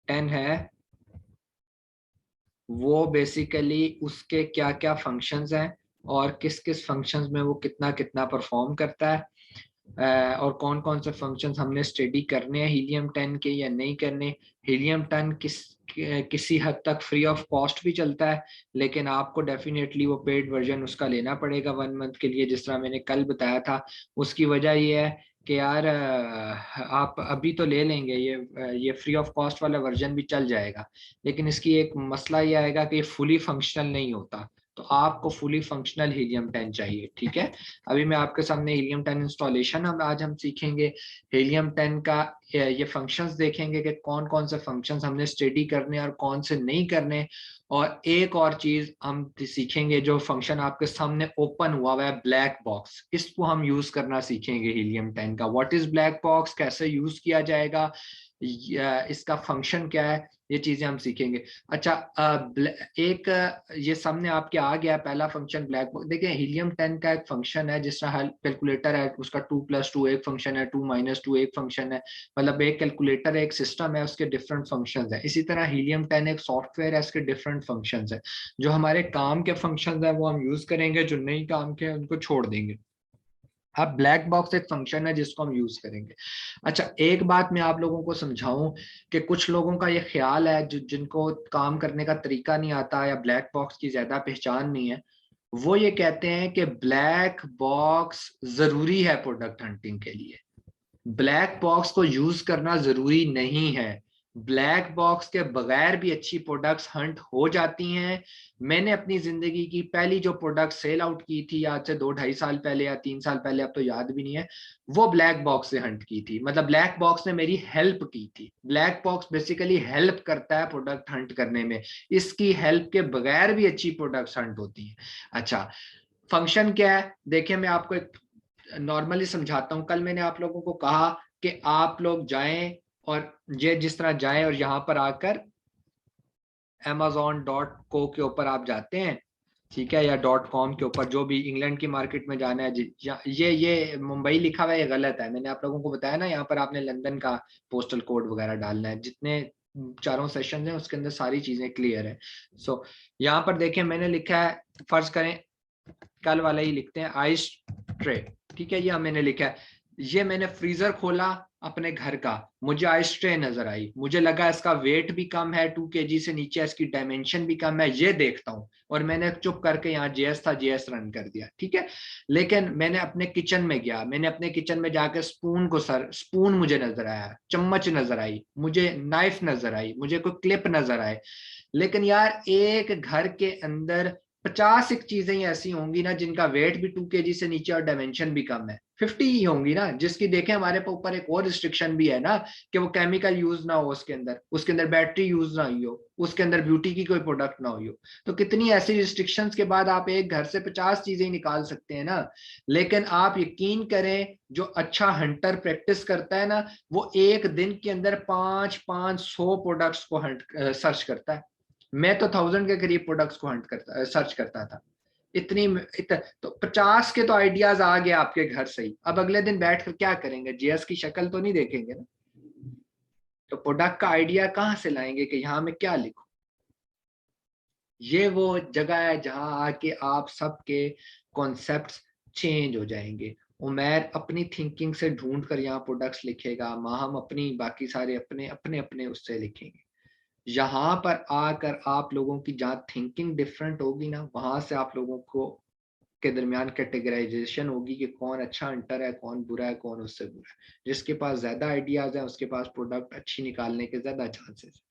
10 है वो बेसिकली उसके क्या क्या फंक्शंस हैं और किस किस फंक्शंस में वो कितना कितना परफॉर्म करता है, और कौन कौन से फंक्शंस हमने स्टडी करने हैं हीलियम 10 के या नहीं करने। हीलियम 10 किसी हद तक फ्री ऑफ कॉस्ट भी चलता है, लेकिन आपको डेफिनेटली वो पेड वर्जन उसका लेना पड़ेगा 1 मंथ के लिए, जिस तरह मैंने कल बताया था। उसकी वजह ये है कि यार आप अभी तो ले लेंगे ये फ्री ऑफ कॉस्ट वाला वर्जन भी चल जाएगा, लेकिन इसकी एक मसला ये आएगा कि ये फुली फंक्शनल नहीं होता, तो आपको फुली फंक्शनल हीलियम 10 चाहिए। ठीक है, अभी मैं आपके सामने हीलियम 10 इंस्टॉलेशन आज हम सीखेंगे। हीलियम 10 का ये फंक्शंस देखेंगे कि कौन कौन से फंक्शंस हमने स्टडी करने और कौन से नहीं करने। और एक और चीज हम सीखेंगे, जो फंक्शन आपके सामने ओपन हुआ है ब्लैक बॉक्स, इसको हम यूज करना सीखेंगे हीलियम 10 का। व्हाट इज ब्लैक बॉक्स, कैसे यूज किया जाएगा, इसका फंक्शन क्या है, ये चीजें हम सीखेंगे। अच्छा, एक ये सामने आपके आ गया पहला फंक्शन ब्लैक बॉक्स। देखिए हीलियम 10 का एक फंक्शन है, जिस तरह कैलकुलेटर है उसका 2+2 एक फंक्शन है, 2-2 एक फंक्शन है, मतलब एक कैलकुलेटर एक सिस्टम है, उसके डिफरेंट फंक्शंस है। इसी तरह हीलियम 10 एक सॉफ्टवेयर है, इसके डिफरेंट फंक्शंस है। जो हमारे काम के फंक्शंस है वो हम यूज करेंगे, जो नहीं काम के उनको छोड़ देंगे। अब ब्लैक बॉक्स एक फंक्शन है जिसको हम यूज करेंगे। अच्छा, एक बात मैं आप लोगों को समझाऊं कि कुछ लोगों का ये ख्याल है जिनको काम करने का तरीका नहीं आता या ब्लैक बॉक्स की ज्यादा पहचान नहीं है, वो ये कहते हैं कि ब्लैक बॉक्स जरूरी है प्रोडक्ट हंटिंग के लिए। ब्लैक बॉक्स को यूज करना जरूरी नहीं है, ब्लैक बॉक्स के बगैर भी अच्छी प्रोडक्ट्स हंट हो जाती हैं। मैंने अपनी जिंदगी की पहली जो प्रोडक्ट सेल आउट की थी आज से 2-2.5 साल पहले या 3 साल पहले, अब तो याद भी नहीं है, वो ब्लैक बॉक्स से हंट की थी। मतलब ब्लैक बॉक्स ने मेरी हेल्प की थी। ब्लैक बॉक्स बेसिकली हेल्प करता है प्रोडक्ट हंट करने में, इसकी हेल्प के बगैर भी अच्छी प्रोडक्ट्स हंट होती हैं। अच्छा, फंक्शन क्या है, देखिए मैं आपको एक नॉर्मली समझाता हूँ। कल मैंने आप लोगों को कहा कि आप लोग जाएं और ये जिस तरह जाएं और यहां पर आकर amazon.co के ऊपर आप जाते हैं, ठीक है, या .com के ऊपर, जो भी इंग्लैंड की मार्केट में जाना है। ये मुंबई लिखा हुआ है, ये गलत है। मैंने आप लोगों को बताया ना, यहाँ पर आपने लंदन का पोस्टल कोड वगैरह डालना है। जितने चारों सेशन हैं उसके अंदर सारी चीजें क्लियर है। सो यहाँ पर देखें मैंने लिखा है, फर्ज करें कल वाला ही लिखते हैं, आइस ट्रे। ठीक है, ये मैंने लिखा है। ये मैंने फ्रीजर खोला अपने घर का, मुझे आइस ट्रे नजर आई, मुझे लगा इसका वेट भी कम है, 2 kg से नीचे, इसकी डायमेंशन भी कम है, ये देखता हूँ, और मैंने चुप करके यहाँ जेएस था जेएस रन कर दिया। ठीक है, लेकिन मैंने अपने किचन में गया, मैंने अपने किचन में जाकर स्पून को स्पून मुझे नजर आया, चम्मच नजर आई, मुझे नाइफ नजर आई, मुझे कोई क्लिप नजर आए। लेकिन यार एक घर के अंदर 50 एक चीजें ही ऐसी होंगी ना जिनका वेट भी 2 kg से नीचे और डायमेंशन भी कम है, 50 ही होंगी ना, जिसकी देखें हमारे ऊपर एक और रिस्ट्रिक्शन भी है ना, कि वो केमिकल यूज ना हो उसके अंदर बैटरी यूज ना हुई हो, उसके अंदर ब्यूटी की कोई प्रोडक्ट ना हुई हो। तो कितनी ऐसी रिस्ट्रिक्शंस के बाद आप एक घर से 50 चीजें ही निकाल सकते हैं ना। लेकिन आप यकीन करें, जो अच्छा हंटर प्रैक्टिस करता है ना, वो एक दिन के अंदर 500 प्रोडक्ट्स को हंट सर्च करता है। मैं तो 1000 के करीब प्रोडक्ट्स को सर्च करता था। तो 50 के तो आइडियाज आ गए आपके घर से ही, अब अगले दिन बैठ कर क्या करेंगे, जीएस की शक्ल तो नहीं देखेंगे ना। तो प्रोडक्ट का आइडिया कहाँ से लाएंगे कि यहाँ मैं क्या लिखूं। ये वो जगह है जहां आके आप सबके कॉन्सेप्ट्स चेंज हो जाएंगे। उमैर अपनी थिंकिंग से ढूंढ कर यहाँ प्रोडक्ट्स लिखेगा, माहम अपनी, बाकी सारे अपने अपने अपने उससे लिखेंगे। यहाँ पर आकर आप लोगों की जहाँ थिंकिंग डिफरेंट होगी ना, वहां से आप लोगों को के दरमियान कैटेगराइजेशन होगी कि कौन अच्छा हंटर है, कौन बुरा है, कौन उससे बुरा है। जिसके पास ज्यादा आइडियाज है उसके पास प्रोडक्ट अच्छी निकालने के ज्यादा chances.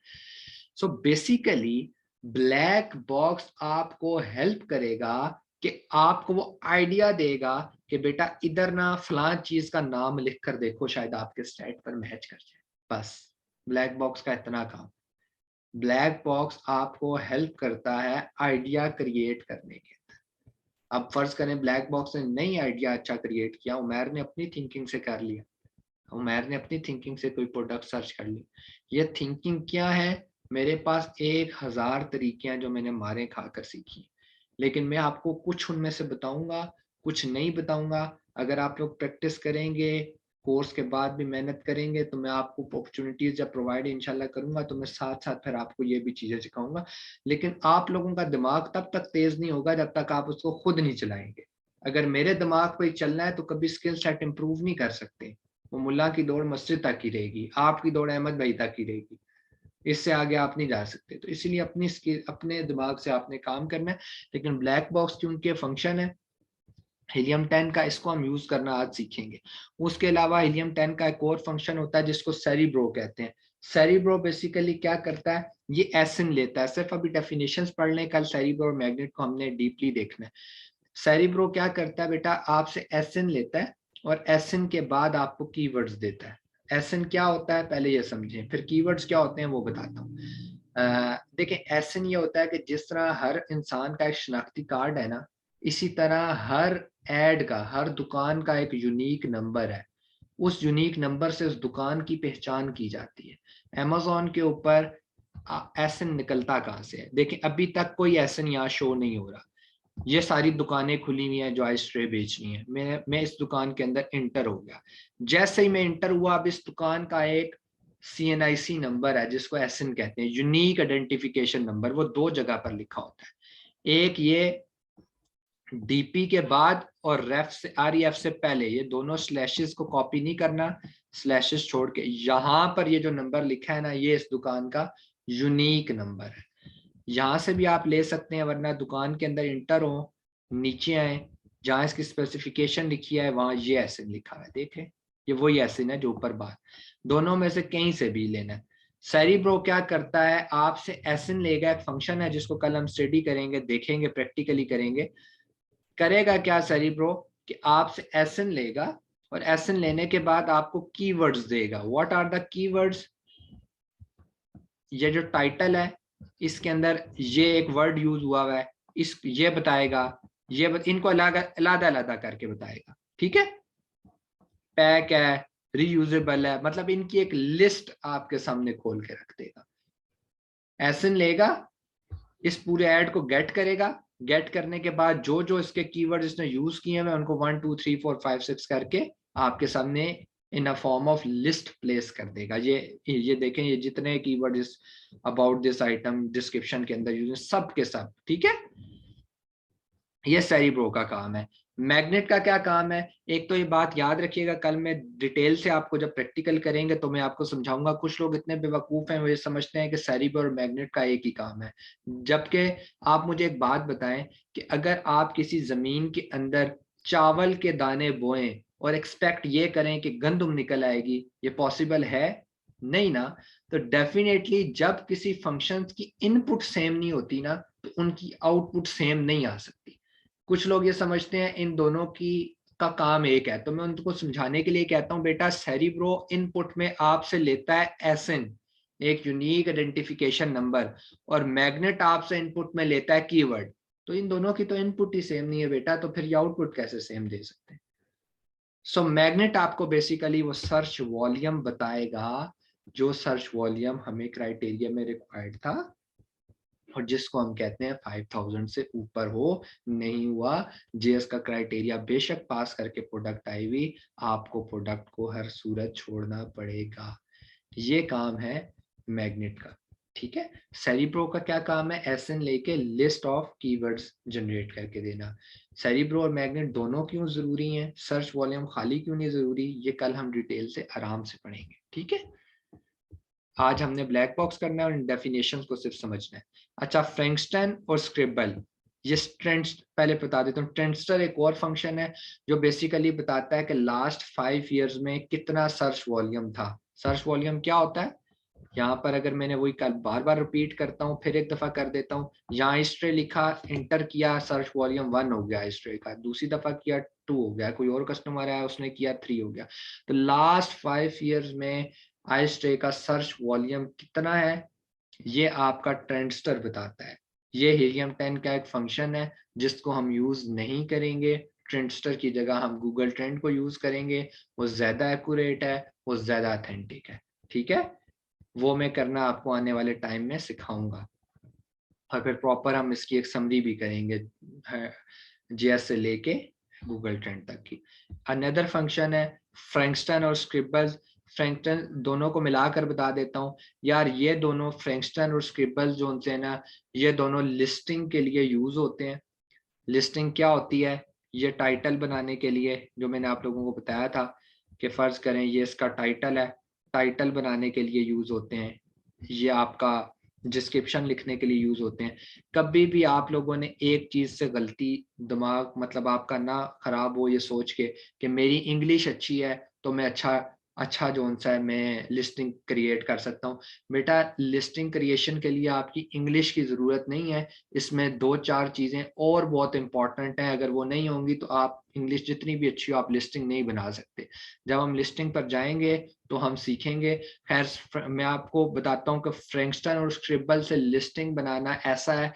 So basically black box आपको हेल्प करेगा कि आपको वो आइडिया देगा कि बेटा इधर ना फलां चीज का नाम लिख कर देखो, शायद आपके स्टेट पर मैच कर जाए। बस ब्लैक बॉक्स का इतना काम। ब्लैक बॉक्स आपको हेल्प करता है आइडिया क्रिएट करने के। अब फर्ज करें ब्लैक बॉक्स ने नई आइडिया अच्छा क्रिएट किया, उमैर ने अपनी थिंकिंग से कर लिया, उमैर ने अपनी थिंकिंग से कोई प्रोडक्ट सर्च कर ली। ये थिंकिंग क्या है, मेरे पास 1000 तरीके हैं जो मैंने मारे खाकर सीखी, लेकिन मैं आपको कुछ उनमें से बताऊंगा, कुछ नहीं बताऊंगा। अगर आप लोग प्रैक्टिस करेंगे, कोर्स के बाद भी मेहनत करेंगे तो मैं आपको अपॉर्चुनिटीज जब प्रोवाइड इंशाल्लाह करूंगा तो मैं साथ साथ फिर आपको ये भी चीजें सिखाऊंगा। लेकिन आप लोगों का दिमाग तब तक तेज नहीं होगा जब तक आप उसको खुद नहीं चलाएंगे। अगर मेरे दिमाग पे चलना है तो कभी स्किल सेट इंप्रूव नहीं कर सकते। वो मुल्ला की दौड़ मस्जिद तक ही रहेगी, आपकी दौड़ अहमद भाई तक ही रहेगी, इससे आगे आप नहीं जा सकते। तो इसीलिए अपनी स्किल अपने दिमाग से आपने काम करना है। लेकिन ब्लैक बॉक्स क्योंकि फंक्शन है हीलियम 10 का, इसको हम यूज करना आज सीखेंगे। उसके अलावा हीलियम 10 का एक और फंक्शन होता है जिसको सेरिब्रो कहते हैं। सेरिब्रो बेसिकली क्या करता है, ये एसिन लेता है। सिर्फ अभी डेफिनेशंस पढ़ लें, कल सेरिब्रो और मैग्नेट को हमने डीपली देखना है। सेरिब्रो क्या करता है बेटा, आपसे एसिन लेता है और एसिन के बाद आपको कीवर्ड्स देता है। एसिन क्या होता है पहले ये समझें, फिर कीवर्ड्स क्या होते हैं वो बताता हूँ। देखें, एसिन ये होता है कि जिस तरह हर इंसान का एक शनाख्ती कार्ड है ना, इसी तरह हर एड का, हर दुकान का एक यूनिक नंबर है। उस यूनिक नंबर से उस दुकान की पहचान की जाती है। अमेज़न के ऊपर एसिन निकलता कहाँ से है? देखें, अभी तक कोई एसिन यहाँ शो नहीं हो रहा। ये सारी दुकानें खुली हुई हैं जो आइस ट्रे बेचनी है। मैं इस दुकान के अंदर इंटर हो गया। जैसे ही मैं इंटर हुआ, अब इस दुकान का एक CNIC नंबर है जिसको एसिन कहते हैं, यूनिक आइडेंटिफिकेशन नंबर। वो दो जगह पर लिखा होता है। एक ये DP के बाद और REF से पहले, ये दोनों स्लैशेस को कॉपी नहीं करना, स्लैशेस छोड़ के यहां पर ये जो नंबर लिखा है ना, ये इस दुकान का यूनिक नंबर है। यहां से भी आप ले सकते हैं, वरना दुकान के अंदर इंटर हो, नीचे आए, जहां इसकी स्पेसिफिकेशन लिखी है वहां ये एसिन लिखा है, देखें ये वही एसिन है जो ऊपर बात। दोनों में से कहीं से भी लेना है। सेरिब्रो क्या करता है, आपसे एसिन लेगा, एक फंक्शन है जिसको कल हम स्टडी करेंगे, देखेंगे, प्रैक्टिकली करेंगे। करेगा क्या सेरिब्रो कि आपसे एसिन लेगा और एसिन लेने के बाद आपको कीवर्ड्स देगा। What are the keywords? ये जो टाइटल है इसके अंदर ये एक वर्ड यूज हुआ है, इस ये बताएगा, इनको अलग अलग करके बताएगा। ठीक है, पैक है, रीयूजेबल है, मतलब इनकी एक लिस्ट आपके सामने खोल के रख देगा। एसिन लेगा, इस पूरे ऐड को गेट करेगा, गेट करने के बाद जो जो इसके कीवर्ड इसने यूज किए हैं उनको 1 2 3 4 5 6 करके आपके सामने in a form of list place कर देगा। ये देखें, ये जितने कीवर्ड इस अबाउट दिस आइटम डिस्क्रिप्शन के अंदर यूज, सब के सब। ठीक है, ये सेरिब्रो का काम है। मैग्नेट का क्या काम है? एक तो ये बात याद रखिएगा, कल मैं डिटेल से आपको जब प्रैक्टिकल करेंगे तो मैं आपको समझाऊंगा। कुछ लोग इतने बेवकूफ हैं वो ये समझते हैं कि सेरिब्रो और मैग्नेट का एक ही काम है, जबकि आप मुझे एक बात बताएं कि अगर आप किसी जमीन के अंदर चावल के दाने बोएं और एक्सपेक्ट ये करें कि गंदम निकल आएगी, ये पॉसिबल है? नहीं ना। तो डेफिनेटली जब किसी फंक्शन की इनपुट सेम नहीं होती ना, तो उनकी आउटपुट सेम नहीं आ सकती। कुछ लोग ये समझते हैं इन दोनों की का काम एक है, तो मैं उनको समझाने के लिए कहता हूं, बेटा सेरिब्रो इनपुट में आपसे लेता है एसिन, एक यूनिक आइडेंटिफिकेशन नंबर, और मैग्नेट आपसे इनपुट में लेता है कीवर्ड। तो इन दोनों की तो इनपुट ही सेम नहीं है बेटा, तो फिर ये आउटपुट कैसे सेम दे सकते हैं? सो मैग्नेट आपको बेसिकली वो सर्च वॉल्यूम बताएगा, जो सर्च वॉल्यूम हमें क्राइटेरिया में रिक्वायर्ड था और जिसको हम कहते हैं 5000 से ऊपर हो। नहीं हुआ, JS का क्राइटेरिया बेशक पास करके प्रोडक्ट आई हुई, आपको प्रोडक्ट को हर सूरत छोड़ना पड़ेगा। ये काम है मैग्नेट का। ठीक है, सेरिब्रो का क्या काम है? एसिन लेके लिस्ट ऑफ कीवर्ड्स जनरेट करके देना। सेरिब्रो और मैग्नेट दोनों क्यों जरूरी हैं, सर्च वॉल्यूम खाली क्यों नहीं जरूरी, ये कल हम डिटेल से आराम से पढ़ेंगे। ठीक है, आज हमने ब्लैक बॉक्स करना है और इन डेफिनेशंस को सिर्फ समझना है। अच्छा, फ्रैंकस्टन और स्क्रिबल, ये ट्रेंड्स पहले बता देता हूँ। ट्रेंडस्टर एक और फंक्शन है जो बेसिकली बताता है कि लास्ट 5 ईयर्स में कितना सर्च वॉल्यूम था। सर्च वॉल्यूम क्या होता है? यहाँ पर अगर मैंने वही कल बार बार रिपीट करता हूँ, फिर एक दफा कर देता हूँ, यहाँ हिस्ट्री लिखा, इंटर किया, सर्च वॉल्यूम 1 हो गया हिस्ट्री का, दूसरी दफा किया 2 हो गया, कोई और कस्टमर आया उसने किया 3 हो गया। तो लास्ट 5 ईयर्स में आइस्ट्रे का सर्च वॉल्यूम कितना है, ये आपका ट्रेंडस्टर बताता है। ये हीलियम 10 का एक फंक्शन है जिसको हम यूज नहीं करेंगे। ट्रेंडस्टर की जगह हम गूगल ट्रेंड को यूज करेंगे, वो ज्यादा एक्यूरेट है, वो ज्यादा ऑथेंटिक है। ठीक है, वो मैं करना आपको आने वाले टाइम में सिखाऊंगा और फिर प्रॉपर हम इसकी एक समरी भी करेंगे JS से लेके गूगल ट्रेंड तक की। अनदर फंक्शन है फ्रैंकस्टन और स्क्रिबल्स। फ्रैंकस्टन दोनों को मिलाकर बता देता हूँ यार, ये दोनों फ्रैंकस्टन और स्क्रिबल्स जो उनसे ना, ये दोनों लिस्टिंग के लिए यूज होते हैं। लिस्टिंग क्या होती है? ये टाइटल बनाने के लिए, जो मैंने आप लोगों को बताया था कि फर्ज करें ये इसका टाइटल है, टाइटल बनाने के लिए यूज होते हैं। ये आपका डिस्क्रिप्शन लिखने के लिए यूज होते हैं। कभी भी आप लोगों ने एक चीज से गलती, दिमाग मतलब आपका ना खराब हो ये सोच के कि मेरी इंग्लिश अच्छी है तो मैं अच्छा अच्छा जो सा है मैं लिस्टिंग क्रिएट कर सकता हूँ। बेटा, लिस्टिंग क्रिएशन के लिए आपकी इंग्लिश की ज़रूरत नहीं है। इसमें 2-4 चीज़ें और बहुत इंपॉर्टेंट हैं, अगर वो नहीं होंगी तो आप इंग्लिश जितनी भी अच्छी हो आप लिस्टिंग नहीं बना सकते। जब हम लिस्टिंग पर जाएंगे तो हम सीखेंगे। खैर मैं आपको बताता हूँ कि फ्रैंकस्टन और स्क्रिबल से लिस्टिंग बनाना ऐसा है,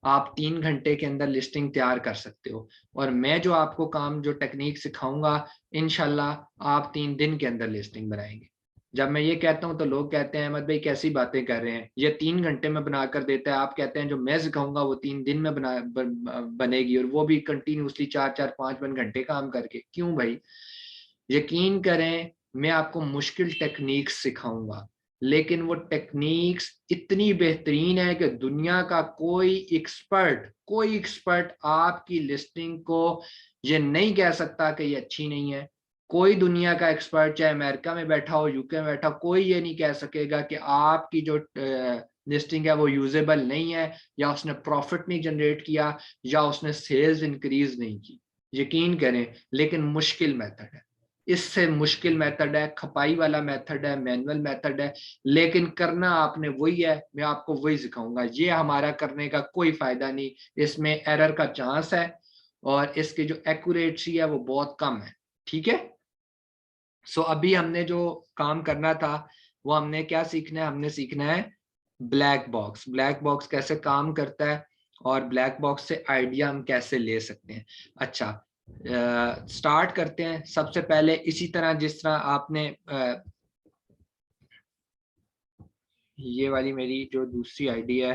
आप 3 घंटे के अंदर लिस्टिंग तैयार कर सकते हो। और मैं जो आपको काम जो टेक्निक सिखाऊंगा, इंशाल्लाह आप 3 दिन के अंदर लिस्टिंग बनाएंगे। जब मैं ये कहता हूँ तो लोग कहते हैं अहमद भाई कैसी बातें कर रहे हैं, ये 3 घंटे में बना कर देता है। आप कहते हैं जो मैं सिखाऊंगा वो 3 दिन में बनेगी, और वो भी कंटिन्यूसली 4-4, 5-5 घंटे काम करके। क्यों भाई? यकीन करें, मैं आपको मुश्किल टेक्निक सिखाऊंगा, लेकिन वो टेक्निक्स इतनी बेहतरीन है कि दुनिया का कोई एक्सपर्ट आपकी लिस्टिंग को ये नहीं कह सकता कि ये अच्छी नहीं है। कोई दुनिया का एक्सपर्ट, चाहे अमेरिका में बैठा हो, यूके में बैठा हो, कोई ये नहीं कह सकेगा कि आपकी जो लिस्टिंग है वो यूजेबल नहीं है, या उसने प्रॉफिट नहीं जनरेट किया, या उसने सेल्स इंक्रीज नहीं की। यकीन करें, लेकिन मुश्किल मेथड है। इससे मुश्किल मेथड है, खपाई वाला मेथड है, मैनुअल मेथड है, लेकिन करना आपने वही है। मैं आपको वही सिखाऊंगा। ये हमारा करने का कोई फायदा नहीं, इसमें एरर का चांस है और इसकी जो एक्यूरेसी है वो बहुत कम है। ठीक है। सो अभी हमने जो काम करना था वो हमने क्या सीखना है? हमने सीखना है ब्लैक बॉक्स। ब्लैक बॉक्स कैसे काम करता है और ब्लैक बॉक्स से आइडिया हम कैसे ले सकते हैं। अच्छा, स्टार्ट करते हैं। सबसे पहले इसी तरह जिस तरह आपने ये वाली मेरी जो दूसरी आईडी है,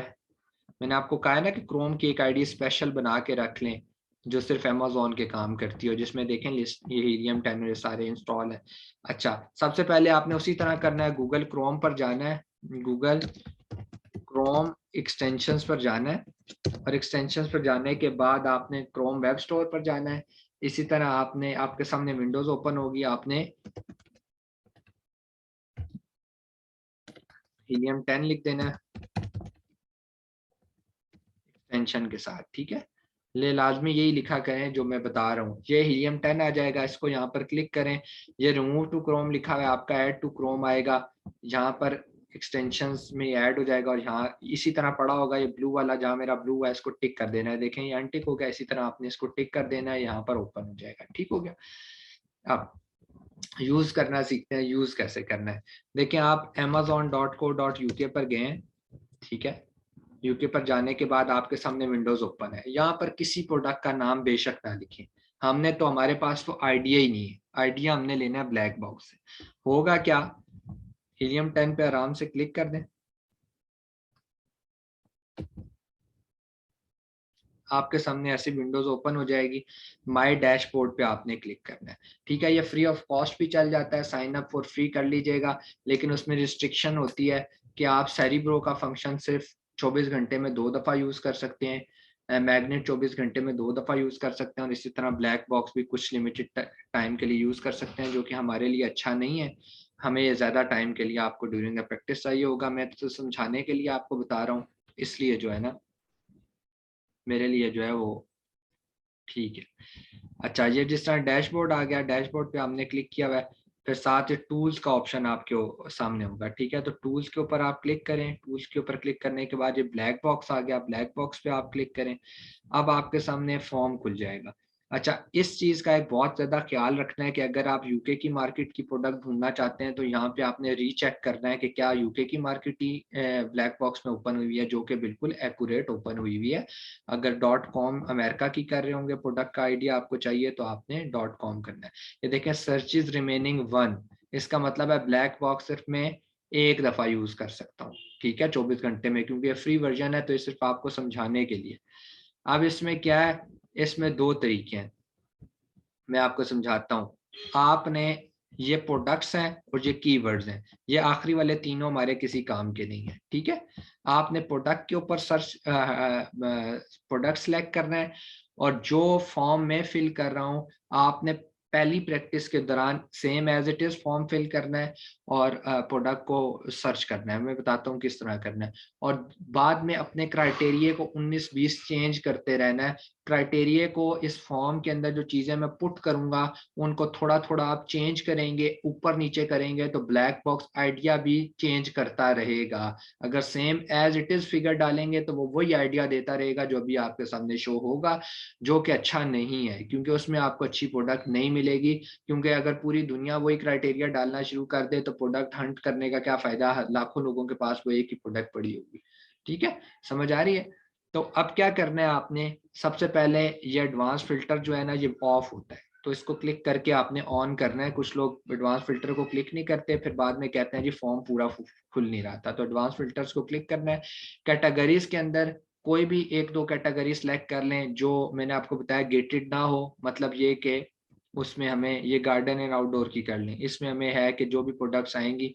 मैंने आपको कहा है ना कि क्रोम की एक आईडी स्पेशल बना के रख लें जो सिर्फ अमेजोन के काम करती हो, जिसमें देखें लिस्ट ये हीलियम 10 ये सारे इंस्टॉल है। अच्छा, सबसे पहले आपने उसी तरह करना है, गूगल क्रोम पर जाना है, गूगल क्रोम एक्सटेंशंस पर जाना है, और एक्सटेंशंस पर जाने के बाद आपने क्रोम वेब स्टोर पर जाना है। इसी तरह आपने, आपके सामने विंडोज ओपन होगी, आपने हीलियम 10 लिख देना है एक्सटेंशन के साथ। ठीक है, ले लाजमी यही लिखा करें जो मैं बता रहा हूँ। ये हीलियम 10 आ जाएगा, इसको यहाँ पर क्लिक करें। ये रिमूव टू क्रोम लिखा हुआ है, आपका ऐड टू क्रोम आएगा, यहाँ पर एक्सटेंशंस में ऐड हो जाएगा। और यहाँ इसी तरह पड़ा होगा ये ब्लू वाला, जहाँ मेरा ब्लू है इसको टिक कर देना है। देखें ये अनटिक हो गया, इसी तरह आपने इसको टिक कर देना है, यहाँ पर ओपन हो जाएगा। ठीक हो गया। अब यूज करना सीखते हैं, यूज कैसे करना है। देखिए आप amazon.co.uk पर गए हैं। ठीक है, यूके पर जाने के बाद आपके सामने विंडोज ओपन है। यहाँ पर किसी प्रोडक्ट का नाम बेशक ना लिखें, हमने तो, हमारे पास तो आइडिया ही नहीं है। आइडिया हमने लेना है ब्लैक बॉक्स से। होगा क्या, हीलियम 10 पे आराम से क्लिक कर दें, आपके सामने ऐसी विंडोज ओपन हो जाएगी। माय डैशबोर्ड पे आपने क्लिक करना है। ठीक है, ये फ्री ऑफ कॉस्ट भी चल जाता है, साइन अप फॉर फ्री कर लीजिएगा, लेकिन उसमें रिस्ट्रिक्शन होती है कि आप सेरिब्रो का फंक्शन सिर्फ 24 घंटे में 2 दफ़ा यूज़ कर सकते हैं, मैग्नेट 24 घंटे में 2 दफ़ा यूज़ कर सकते हैं, और इसी तरह ब्लैक बॉक्स भी कुछ लिमिटेड टाइम के लिए यूज़ कर सकते हैं, जो कि हमारे लिए अच्छा नहीं है। हमें ये ज़्यादा टाइम के लिए आपको ड्यूरिंग द प्रैक्टिस चाहिए होगा। मैं तो समझाने के लिए आपको बता रहा हूँ, इसलिए जो है ना मेरे लिए जो है वो ठीक है। अच्छा, ये जिस तरह डैशबोर्ड आ गया, डैशबोर्ड पे हमने क्लिक किया हुआ है, फिर साथ ही टूल्स का ऑप्शन आपके सामने होगा। ठीक है, तो टूल्स के ऊपर आप क्लिक करें। टूल्स के ऊपर क्लिक करने के बाद ये ब्लैक बॉक्स आ गया, ब्लैक बॉक्स पे आप क्लिक करें। अब आपके सामने फॉर्म खुल जाएगा। अच्छा, इस चीज़ का एक बहुत ज़्यादा ख्याल रखना है कि अगर आप यूके की मार्केट की प्रोडक्ट ढूंढना चाहते हैं तो यहाँ पे आपने रीचेक करना है कि क्या यूके की मार्केट ही ब्लैक बॉक्स में ओपन हुई है, जो कि बिल्कुल एक्यूरेट ओपन हुई हुई है। अगर .com अमेरिका की कर रहे होंगे, प्रोडक्ट का आइडिया आपको चाहिए, तो आपने .com करना है। ये देखें, सर्च इज रिमेनिंग 1, इसका मतलब है ब्लैक बॉक्स सिर्फ मैं एक दफ़ा यूज़ कर सकता हूँ। ठीक है, 24 घंटे में, क्योंकि ये फ्री वर्जन है तो ये सिर्फ आपको समझाने के लिए। अब इसमें क्या है, इसमें 2 तरीके हैं। मैं आपको समझाता हूँ। आपने ये प्रोडक्ट्स हैं और ये कीवर्ड्स हैं, ये आखिरी वाले तीनों हमारे किसी काम के नहीं है, ठीक है। आपने प्रोडक्ट के ऊपर सर्च प्रोडक्ट सेलेक्ट करना है, और जो फॉर्म मैं फिल कर रहा हूँ आपने पहली प्रैक्टिस के दौरान same as it is form fill करना है और प्रोडक्ट को सर्च करना है। मैं बताता हूँ किस तरह करना है, और बाद में अपने क्राइटेरिया को 19-20 चेंज करते रहना है। क्राइटेरिया को इस फॉर्म के अंदर जो चीज़ें मैं पुट करूंगा उनको थोड़ा थोड़ा आप चेंज करेंगे, ऊपर नीचे करेंगे तो ब्लैक बॉक्स आइडिया भी चेंज करता रहेगा। अगर same as it is figure डालेंगे तो वो वही आइडिया देता रहेगा जो अभी आपके सामने शो होगा, जो कि अच्छा नहीं है, क्योंकि उसमें आपको अच्छी प्रोडक्ट नहीं मिलेगी। क्योंकि अगर पूरी दुनिया वही क्राइटेरिया डालना शुरू कर दे तो प्रोडक्ट हंट करने का क्या फायदा, लाखों लोगों के पास वो एक ही प्रोडक्ट पड़ी होगी। ठीक है, समझ आ रही है। तो अब क्या करना है आपने, सबसे पहले ये एडवांस फिल्टर जो है ना ये ऑफ होता है, तो इसको क्लिक करके आपने ऑन करना है। कुछ लोग एडवांस फिल्टर को क्लिक नहीं करते, फिर बाद में कहते हैं जी फॉर्म पूरा खुल नहीं रहा था। तो एडवांस फिल्टर्स को क्लिक करना है। कैटेगरीज के अंदर कोई भी एक दो कैटेगरी सेलेक्ट कर लें जो मैंने आपको बताया गेटेड ना हो, मतलब ये कि उसमें हमें ये गार्डन एंड आउटडोर की कर लें। इसमें हमें है कि जो भी प्रोडक्ट्स आएंगी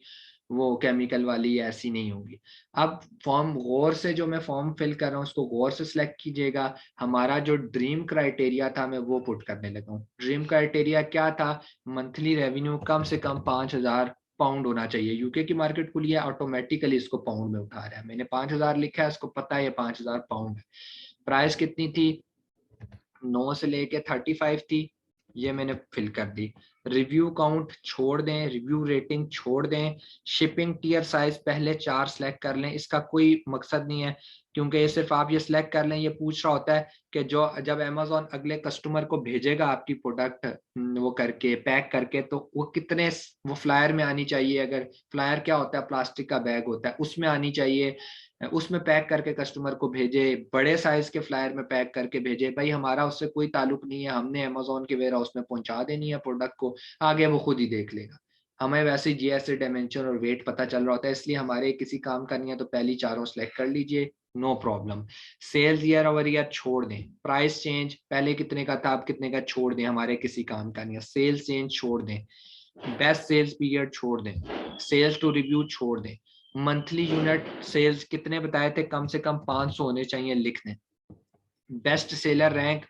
वो केमिकल वाली ऐसी नहीं होंगी। अब फॉर्म गौर से, जो मैं फॉर्म फिल कर रहा हूँ उसको गौर से सिलेक्ट कीजिएगा। हमारा जो ड्रीम क्राइटेरिया था मैं वो पुट करने लगा हूँ। ड्रीम क्राइटेरिया क्या था, मंथली रेवेन्यू कम से कम 5,000 पाउंड होना चाहिए। यूके की मार्केट खुली है, ऑटोमेटिकली इसको पाउंड में उठा रहा है। मैंने 5,000 लिखा है, उसको पता है ये 5,000 पाउंड है। प्राइस कितनी थी, 9 से लेके 35 थी, ये मैंने फिल कर दी। रिव्यू काउंट छोड़ दें, रिव्यू रेटिंग छोड़ दें। शिपिंग टियर साइज पहले 4 सेलेक्ट कर लें। इसका कोई मकसद नहीं है, क्योंकि ये सिर्फ आप ये सिलेक्ट कर लें, ये पूछ रहा होता है कि जो जब अमेजोन अगले कस्टमर को भेजेगा आपकी प्रोडक्ट वो करके पैक करके, तो वो कितने, वो फ्लायर में आनी चाहिए। अगर फ्लायर क्या होता है, प्लास्टिक का बैग होता है, उसमें आनी चाहिए, उसमें पैक करके कस्टमर को भेजे। बड़े साइज के फ्लायर में पैक करके भेजे। भाई हमारा उससे कोई ताल्लुक नहीं है, हमने अमेजोन के वेयर हाउस में पहुंचा देनी है प्रोडक्ट को, आगे वो खुद ही देख लेगा। हमें वैसे जीएसए डायमेंशन और वेट पता चल रहा होता है, इसलिए हमारे किसी काम का नहीं है तो पहली चारों सेलेक्ट कर लीजिए, no problem. Sales year over year छोड़ दें। प्राइस चेंज पहले कितने का था आप कितने का छोड़ दें, हमारे किसी काम का नहीं है। सेल्स चेंज छोड़ दें। बेस्ट सेल्स पीरियड छोड़ दें। सेल्स टू रिव्यू छोड़ दें। मंथली यूनिट सेल्स कितने बताए थे, कम से कम 500 होने चाहिए, लिख दें। बेस्ट सेलर रैंक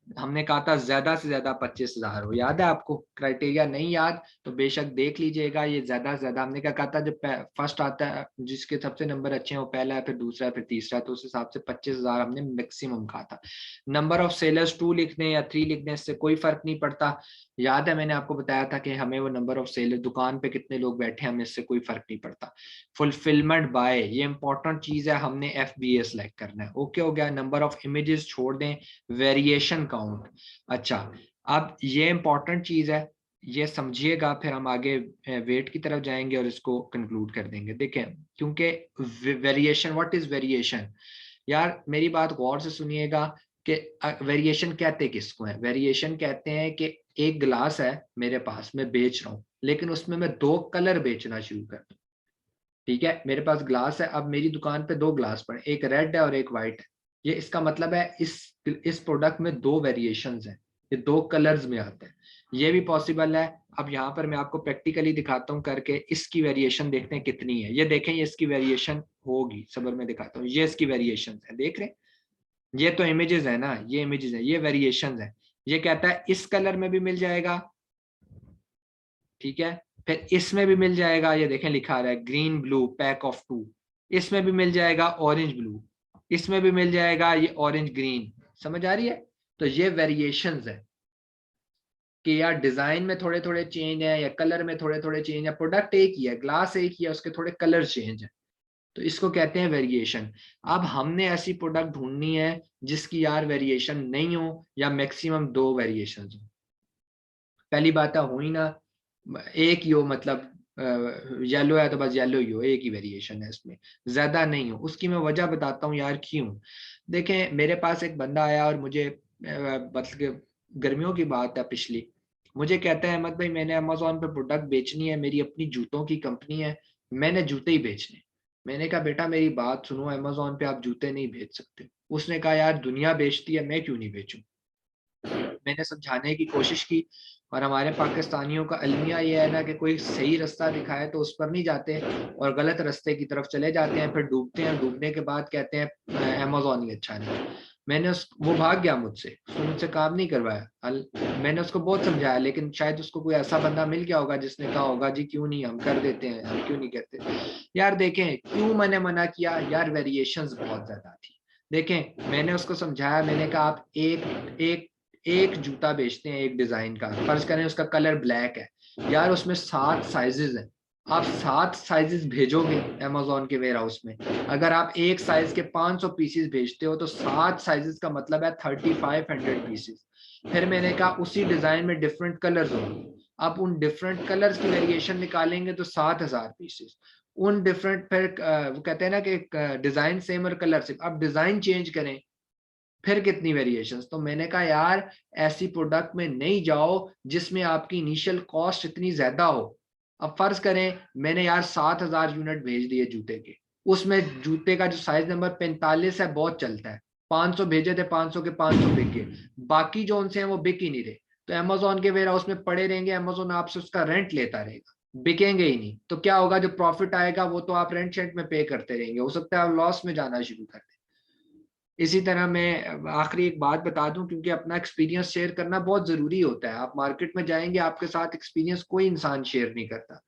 हमने कहा था ज्यादा से ज्यादा 25,000 हो, याद है आपको। क्राइटेरिया नहीं याद तो बेशक देख लीजिएगा। ये ज्यादा से ज्यादा हमने क्या कहा था, जब फर्स्ट आता है जिसके सबसे नंबर अच्छे हैं वो पहला है, फिर दूसरा है, फिर तीसरा है, तो उस हिसाब से 25,000 हमने मैक्सिमम कहा था। नंबर ऑफ सेलर्स 2 लिखने या 3 लिखने इससे कोई फर्क नहीं पड़ता। याद है मैंने आपको बताया था कि हमें वो नंबर ऑफ सेलर, दुकान पे कितने लोग बैठे हैं, हमें इससे कोई फर्क नहीं पड़ता। फुलफिलमेंट बाय, ये इंपॉर्टेंट चीज है, हमने FBA सेलेक्ट करना है। ओके हो गया। नंबर ऑफ इमेजेस छोड़ दें। वेरिएशन काउंट, अच्छा अब ये इंपॉर्टेंट चीज है, ये समझिएगा, फिर हम आगे वेट की तरफ जाएंगे और इसको कंक्लूड कर देंगे। देखें, क्योंकि वेरिएशन, व्हाट इज वेरिएशन, यार मेरी बात गौर से सुनिएगा कि वेरिएशन कहते किसको है। वेरिएशन कहते हैं कि एक गिलास है मेरे पास, मैं बेच रहा हूँ, लेकिन उसमें मैं 2 कलर बेचना शुरू कर दूं। ठीक है, मेरे पास ग्लास है, अब मेरी दुकान पे 2 ग्लास पड़े, एक रेड है और एक वाइट है। ये इसका मतलब है इस प्रोडक्ट में 2 वेरिएशंस हैं, ये 2 कलर्स में आते हैं। ये भी पॉसिबल है। अब यहाँ पर मैं आपको प्रैक्टिकली दिखाता हूँ करके, इसकी वेरिएशन देखते हैं कितनी है। ये देखें, ये इसकी वेरिएशन होगी, सबर में दिखाता हूँ, ये इसकी वेरिएशन है, देख रहे हैं। ये तो इमेजेस है ना, ये इमेजेस है, ये वेरिएशन है। ये कहता है इस कलर में भी मिल जाएगा, ठीक है, फिर इसमें भी मिल जाएगा, ये देखें लिखा आ रहा है ग्रीन ब्लू पैक ऑफ 2, इसमें भी मिल जाएगा ऑरेंज ब्लू, इसमें भी मिल जाएगा ये ऑरेंज ग्रीन। समझ आ रही है। तो ये वेरिएशंस है कि यार डिजाइन में थोड़े थोड़े चेंज है या कलर में थोड़े थोड़े चेंज है, प्रोडक्ट एक ही है, ग्लास एक ही है, उसके थोड़े कलर चेंज है, तो इसको कहते हैं वेरिएशन। अब हमने ऐसी प्रोडक्ट ढूंढनी है जिसकी यार वेरिएशन नहीं हो या मैक्सिमम 2 वेरिएशन हो। पहली बात है हो ही ना, एक ही हो, मतलब येलो है तो बस येलो ही हो, एक ही वेरिएशन है इसमें, ज्यादा नहीं हो। उसकी मैं वजह बताता हूँ यार क्यों। देखें, मेरे पास एक बंदा आया और मुझे मतलब गर्मियों की बात है पिछली, मुझे कहता है अहमद भाई मैंने अमेजोन पे प्रोडक्ट बेचनी है, मेरी अपनी जूतों की कंपनी है, मैंने जूते ही बेचने। मैंने कहा बेटा मेरी बात सुनो, अमेजोन पे आप जूते नहीं बेच सकते। उसने कहा यार दुनिया बेचती है, मैं क्यों नहीं बेचूं। मैंने समझाने की कोशिश की, और हमारे पाकिस्तानियों का अलमिया ये है ना कि कोई सही रास्ता दिखाए तो उस पर नहीं जाते और गलत रास्ते की तरफ चले जाते हैं, फिर डूबते हैं, डूबने के बाद कहते हैं अमेजोन ही अच्छा नहीं। मैंने वो भाग गया मुझसे, उसने मुझसे काम नहीं करवाया। मैंने उसको बहुत समझाया, लेकिन शायद उसको कोई ऐसा बंदा मिल गया होगा जिसने कहा होगा जी क्यों नहीं, हम कर देते हैं, हम क्यों नहीं करते। यार देखें क्यों मैंने मना किया, यार वेरिएशंस बहुत ज्यादा थी। देखें मैंने उसको समझाया, मैंने कहा आप एक एक एक जूता बेचते हैं एक डिजाइन का, फर्ज करें उसका कलर ब्लैक है, यार उसमें 7 साइजेस हैं, आप 7 साइजेस भेजोगे अमेजोन के वेयर हाउस में, अगर आप एक साइज के 500 पीसेस भेजते हो तो 7 साइजेस का मतलब है 3500 पीसेस। फिर मैंने कहा उसी डिजाइन में डिफरेंट कलर्स होंगे, आप उन डिफरेंट कलर्स की वेरिएशन निकालेंगे तो 7000 पीसेस। उन डिफरेंट फिर वो कहते हैं ना कि डिजाइन सेम और कलर सेम, आप डिजाइन चेंज करें फिर कितनी वेरिएशंस। तो मैंने कहा यार ऐसी प्रोडक्ट में नहीं जाओ जिसमें आपकी इनिशियल कॉस्ट इतनी ज्यादा हो। अब फर्ज करें मैंने यार 7000 यूनिट भेज दिए जूते के, उसमें जूते का जो साइज नंबर 45 है बहुत चलता है, 500 भेजे थे, 500 के 500 बिक गए, बाकी जो उनसे हैं वो बिक ही नहीं रहे, तो अमेजोन के वेयर हाउस में पड़े रहेंगे, अमेजोन आपसे उसका रेंट लेता रहेगा, बिकेंगे ही नहीं, तो क्या होगा, जो प्रॉफिट आएगा वो तो आप रेंट शेंट में पे करते रहेंगे, हो सकता है आप लॉस में जाना शुरू कर दें। इसी तरह मैं आखिरी एक बात बता दूं, क्योंकि अपना एक्सपीरियंस शेयर करना बहुत जरूरी होता है, आप मार्केट में जाएंगे आपके साथ एक्सपीरियंस कोई इंसान शेयर नहीं करता।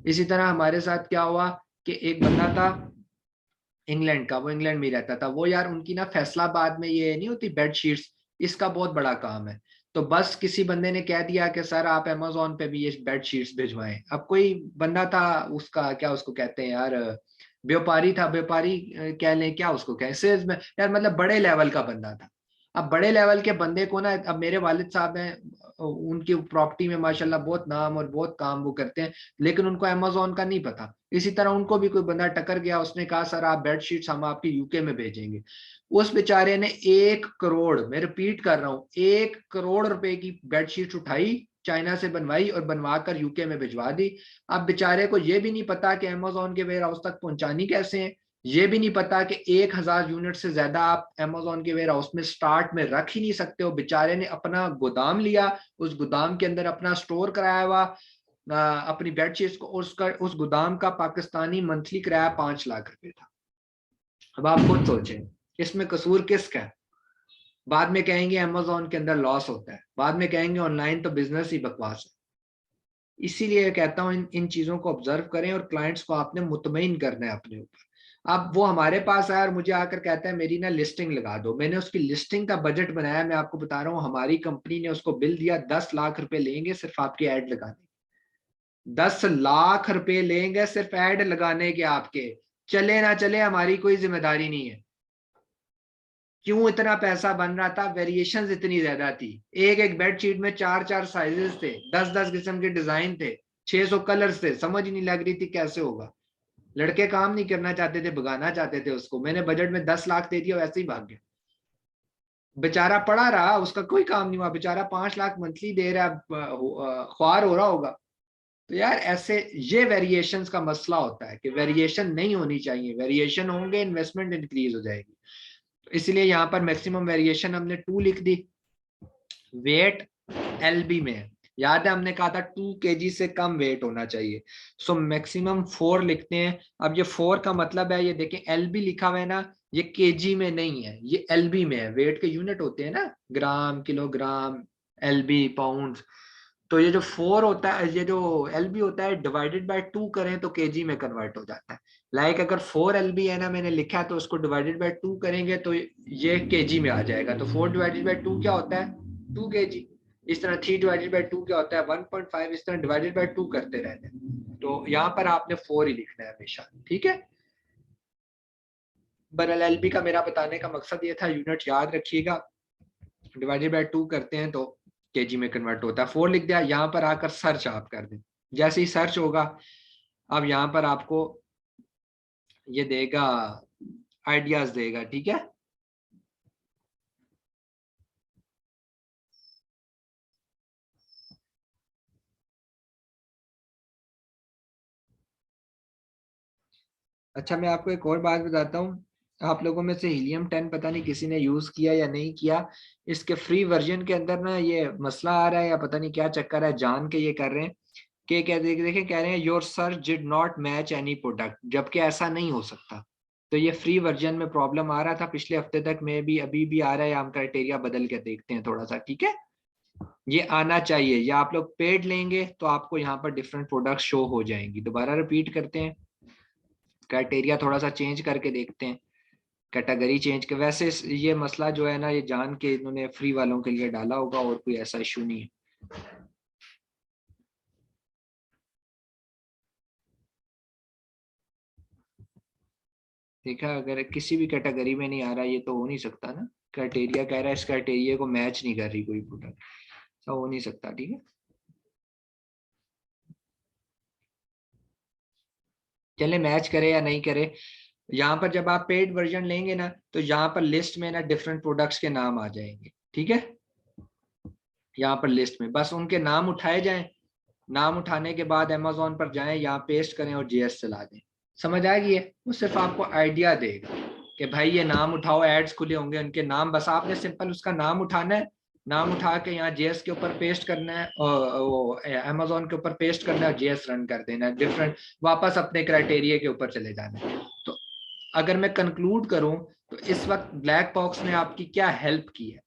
इसी तरह हमारे साथ क्या हुआ कि एक बंदा था इंग्लैंड का, वो इंग्लैंड में रहता था, वो यार उनकी ना फैसलाबाद में ये नहीं होती बेड शीट्स, इसका बहुत बड़ा काम है। तो बस किसी बंदे ने कह दिया कि सर आप अमेजोन पे भी ये बेड शीट्स भिजवाएं। अब कोई बंदा था, उसका क्या उसको कहते हैं यार, व्यापारी था, व्यापारी कह लें, क्या उसको कहें, सेल्स में यार, मतलब बड़े लेवल का बंदा था। अब बड़े लेवल के बंदे को ना, अब मेरे वालिद साहब हैं, उनकी प्रॉपर्टी में माशाल्लाह बहुत नाम और बहुत काम वो करते हैं, लेकिन उनको अमेजोन का नहीं पता। इसी तरह उनको भी कोई बंदा टकर गया, उसने कहा सर आप बेडशीट्स हम आपके यूके में भेजेंगे। उस बेचारे ने 1 करोड़, मैं रिपीट कर रहा हूँ, 1 करोड़ रुपए की बेडशीट उठाई, चाइना से बनवाई और बनवा कर यूके में भिजवा दी। अब बेचारे को यह भी नहीं पता कि अमेजोन के वेयर हाउस तक पहुंचानी कैसे है, ये भी नहीं पता कि 1000 यूनिट से ज्यादा आप अमेजोन के वेयर हाउस में स्टार्ट में रख ही नहीं सकते हो। बेचारे ने अपना गोदाम लिया, उस गोदाम के अंदर अपना स्टोर कराया हुआ अपनी बेडशीट्स को, उसका उस गोदाम का पाकिस्तानी मंथली किराया 5 लाख रुपए था। अब आप खुद सोचें इसमें कसूर किसका है। बाद में कहेंगे अमेजोन के अंदर लॉस होता है, बाद में कहेंगे ऑनलाइन तो बिजनेस ही बकवास है। इसीलिए कहता हूँ इन चीजों को ऑब्जर्व करें, और क्लाइंट्स को आपने मुतमईन करना है अपने ऊपर। अब वो हमारे पास आया और मुझे आकर कहता है मेरी ना लिस्टिंग लगा दो, मैंने उसकी लिस्टिंग का बजट बनाया, मैं आपको बता रहा हूँ हमारी कंपनी ने उसको बिल दिया 10 लाख रुपए लेंगे सिर्फ आपकी एड लगाने, 10 लाख रुपए लेंगे सिर्फ ऐड लगाने के आपके, चले ना चले हमारी कोई जिम्मेदारी नहीं है। क्यों इतना पैसा बन रहा था, वेरिएशंस इतनी ज्यादा थी, एक एक बेडशीट में 4 4 साइजेस थे, 10 10 किस्म के डिजाइन थे, 600 कलर्स थे, समझ ही नहीं लग रही थी कैसे होगा। लड़के काम नहीं करना चाहते थे, भगाना चाहते थे उसको, मैंने बजट में 10 लाख दे दिया, वैसे ही भाग गया। बेचारा पड़ा रहा, उसका कोई काम नहीं हुआ, बेचारा 5 लाख मंथली दे रहा है, ख्वार हो रहा होगा। तो यार ऐसे ये वेरिएशंस का मसला होता है कि वेरिएशन नहीं होनी चाहिए, वेरिएशन होंगे इन्वेस्टमेंट इंक्रीज हो जाएगी। तो इसलिए यहाँ पर मैक्सिमम वेरिएशन हमने 2 लिख दी। वेट एलबी में है, याद है हमने कहा था 2 kg से कम वेट होना चाहिए, सो मैक्सिमम 4 लिखते हैं। अब ये 4 का मतलब है, ये देखें एलबी लिखा हुआ है ना, ये केजी में नहीं है, ये एलबी में है, वेट के यूनिट होते हैं ना, ग्राम, किलोग्राम, एलबी, पाउंड। तो ये जो 4 होता है, ये जो एलबी होता है, डिवाइडेड बाय 2 करें तो केजी में कन्वर्ट हो जाता है। लाइक अगर 4 एलबी है ना, मैंने लिखा है, तो उसको डिवाइडेड बाय 2 करेंगे तो ये केजी में आ जाएगा। तो 4 डिवाइडेड बाय 2 क्या होता है, 2 kg। इस तरह 3 डिवाइडेड बाय 2 क्या होता है, 1.5। इस तरह डिवाइडेड बाय 2 करते रहते हैं। तो यहाँ पर आपने 4 ही लिखना है हमेशा, ठीक है। बहरहाल एलबी का मेरा बताने का मकसद ये था, यूनिट याद रखिएगा, डिवाइडेड बाय 2 करते हैं तो केजी में कन्वर्ट होता है। 4 लिख दिया, यहाँ पर आकर सर्च आप कर दें, जैसे ही सर्च होगा अब यहाँ पर आपको ये देगा, आइडियाज देगा, ठीक है। अच्छा मैं आपको एक और बात बताता हूँ, आप लोगों में से हीलियम 10 पता नहीं किसी ने यूज किया या नहीं किया। इसके फ्री वर्जन के अंदर ना ये मसला आ रहा है या पता नहीं क्या चक्कर है, जान के ये कर रहे हैं कि क्या देखें कह रहे हैं your search did not match any product, जबकि ऐसा नहीं हो सकता। तो ये फ्री वर्जन में प्रॉब्लम आ रहा था पिछले हफ्ते तक, में भी अभी भी आ रहा है। हम क्राइटेरिया बदल के देखते हैं थोड़ा सा, ठीक है। ये आना चाहिए, या आप लोग पेड लेंगे तो आपको यहाँ पर डिफरेंट प्रोडक्ट शो हो जाएंगी। दोबारा रिपीट करते हैं, क्राइटेरिया थोड़ा सा चेंज करके देखते हैं, कैटेगरी चेंज के। वैसे ये मसला जो है ना, ये जान के इन्होंने फ्री वालों के लिए डाला होगा, और कोई ऐसा इशू नहीं है। देखा, अगर किसी भी कैटेगरी में नहीं आ रहा, ये तो हो नहीं सकता ना। क्राइटेरिया कह रहा है इस क्राइटेरिया को मैच नहीं कर रही कोई प्रोडक्ट, ऐसा हो नहीं सकता, ठीक है। चले मैच करे या नहीं करे, यहाँ पर जब आप पेड वर्जन लेंगे ना, तो यहाँ पर लिस्ट में ना डिफरेंट प्रोडक्ट्स के नाम आ जाएंगे, ठीक है। यहाँ पर लिस्ट में बस उनके नाम उठाए जाएं, नाम उठाने के बाद अमेजोन पर जाएं, यहाँ पेस्ट करें और जीएस चला दें। समझ आ गई है? वो सिर्फ आपको आइडिया देगा कि भाई ये नाम उठाओ, एड्स खुले होंगे उनके नाम, बस आपने सिंपल उसका नाम उठाना है, नाम उठा के यहाँ जेएस के ऊपर पेस्ट करना है, और वो अमेजोन के ऊपर पेस्ट करना है, जेएस रन कर देना है, डिफरेंट वापस अपने क्राइटेरिया के ऊपर चले जाना है। तो अगर मैं कंक्लूड करूं, तो इस वक्त ब्लैक बॉक्स ने आपकी क्या हेल्प की है?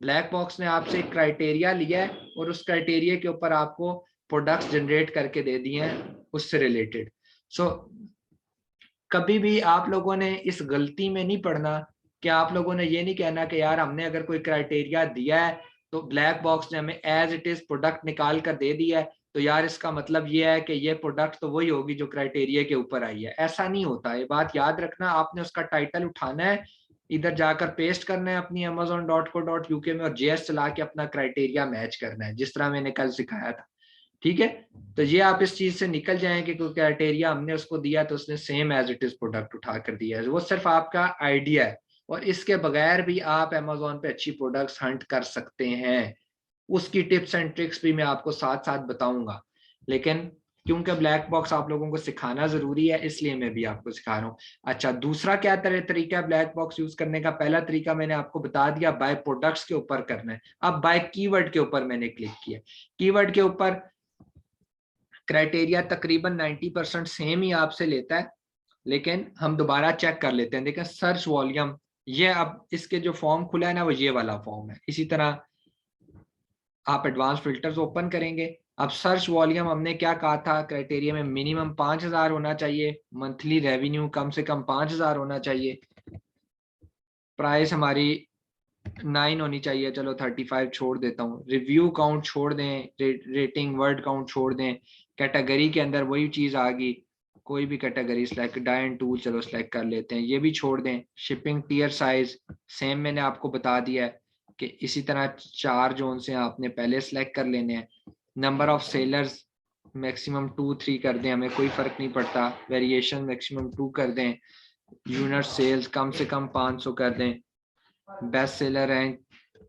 ब्लैक बॉक्स ने आपसे एक क्राइटेरिया लिया है और उस क्राइटेरिया के ऊपर आपको प्रोडक्ट्स जनरेट करके दे दिए हैं उससे रिलेटेड। सो कभी भी आप लोगों ने इस गलती में नहीं पड़ना कि आप लोगों ने ये नहीं कहना कि यार हमने अगर कोई क्राइटेरिया दिया है तो ब्लैक बॉक्स ने हमें एज इट इज प्रोडक्ट निकाल कर दे दिया है, तो यार इसका मतलब ये है कि ये प्रोडक्ट तो वही होगी जो क्राइटेरिया के ऊपर आई है। ऐसा नहीं होता, ये बात याद रखना। आपने उसका टाइटल उठाना है, इधर जाकर पेस्ट करना है अपनी amazon.co.uk में, और जेएस चला के अपना क्राइटेरिया मैच करना है, जिस तरह मैंने कल सिखाया था, ठीक है। तो ये आप इस चीज से निकल जाएं कि कोई क्राइटेरिया हमने उसको दिया तो उसने same as it is product उठा कर दिया है, वो सिर्फ आपका आइडिया है। और इसके बगैर भी आप अमेजोन पे अच्छी प्रोडक्ट्स हंट कर सकते हैं, उसकी टिप्स एंड ट्रिक्स भी मैं आपको साथ साथ बताऊंगा। लेकिन क्योंकि ब्लैक बॉक्स आप लोगों को सिखाना जरूरी है, इसलिए मैं भी आपको सिखा रहा हूँ। अच्छा, दूसरा क्या तरीका है ब्लैक बॉक्स यूज करने का? पहला तरीका मैंने आपको बता दिया, बाय प्रोडक्ट्स के ऊपर करना है। अब बाय कीवर्ड के ऊपर मैंने क्लिक किया, कीवर्ड के ऊपर क्राइटेरिया तकरीबन 90% सेम ही आपसे लेता है, लेकिन हम दोबारा चेक कर लेते हैं। देखें सर्च वॉल्यूम, ये अब इसके जो फॉर्म खुला है ना, वो ये वाला फॉर्म है। इसी तरह आप एडवांस फिल्टर्स ओपन करेंगे। अब सर्च वॉल्यूम हमने क्या कहा था, क्राइटेरिया में मिनिमम 5000 होना चाहिए, मंथली रेवेन्यू कम से कम 5000 होना चाहिए, प्राइस हमारी 9 होनी चाहिए, चलो 35 छोड़ देता हूँ, रिव्यू काउंट छोड़ दें, रेटिंग वर्ड काउंट छोड़ दें, कैटेगरी के अंदर वही चीज़ आ गई, कोई भी category select, die and tool चलो सेलेक्ट कर लेते हैं, ये भी छोड़ दें। शिपिंग टियर साइज सेम मैंने आपको बता दिया है कि इसी तरह 4 जोन से आपने पहले सेलेक्ट कर लेने हैं। नंबर ऑफ सेलर्स मैक्सिमम 2-3 कर दें, हमें कोई फर्क नहीं पड़ता, वेरिएशन मैक्सिमम 2 कर दें, यूनिट सेल्स कम से कम 500 कर दें, बेस्ट सेलर रैंक